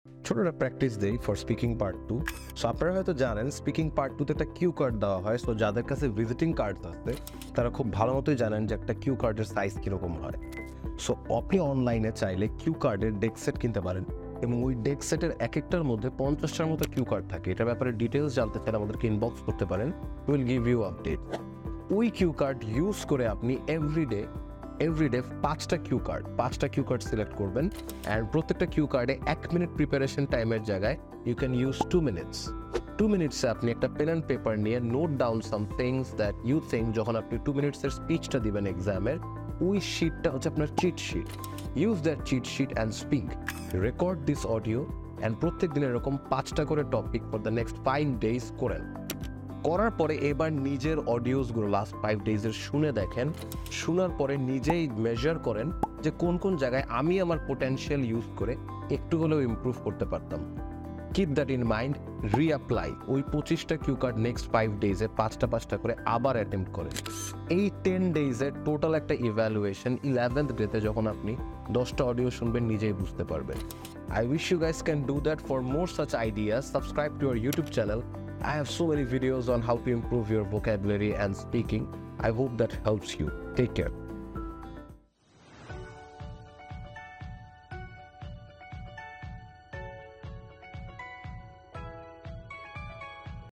ছোট একটা প্র্যাকটিস দেই ফর স্পিকিং পার্ট 2। সো আপনারা হয়তো জানেন স্পিকিং পার্ট 2তে একটা কিউ কার্ড দেওয়া হয়। সো যাদের কাছে ভিজিটিং কার্ড আছে তারা খুব ভালো মতোই জানেন যে একটা কিউ কার্ডের সাইজ কীরকম হয়। সো আপনি অনলাইনে চাইলে কিউ কার্ডের ডেক সেট কিনতে পারেন এবং ওই ডেক সেটের এক একটার মধ্যে 50টার মতো কিউ কার্ড থাকে। এটার ব্যাপারে ডিটেলস জানতে চাইলে আমাদেরকে ইনবক্স করতে পারেন, উইল গিভ ইউ আপডেট। ওই কিউ কার্ড ইউজ করে আপনি এভরিডে 5টা কিউ কার্ড সিলেক্ট করবেন অ্যান্ড প্রত্যেকটা কিউ কার্ডে 1 মিনিট প্রিপারেশন টাইমের জায়গায় ইউ ক্যান ইউজ 2 মিনিটস। 2 মিনিটসে আপনি একটা পেন অ্যান্ড পেপার নিয়ে note down some things that you think যখন আপনি 2 মিনিটসের স্পিচটা দিবেন এক্সামের, ওই শিটটা হচ্ছে আপনার cheat sheet. Use that cheat sheet and speak, record this audio and প্রত্যেক দিন এরকম 5টা করে topic for the next 5 days করার পরে এবার নিজের অডিওসগুলো লাস্ট 5 ডেজের শুনে দেখেন। শোনার পরে নিজেই মেজার করেন যে কোন কোন জায়গায় আমি আমার পোটেনশিয়াল ইউজ করে একটু হলেও ইমপ্রুভ করতে পারতাম। Keep that in mind, reapply ওই 25টা কিউ কার্ড নেক্সট 5 ডেজে 5টা করে আবার অ্যাটেম্প্ট করেন। এই 10 ডেজে টোটাল একটা ইভ্যালুয়েশন 11th ডেতে যখন আপনি 10টা অডিও শুনবেন নিজেই বুঝতে পারবেন। I wish you guys can do that. For more such ideas, subscribe to our YouTube channel. I have so many videos on how to improve your vocabulary and speaking. I hope that helps you. Take care.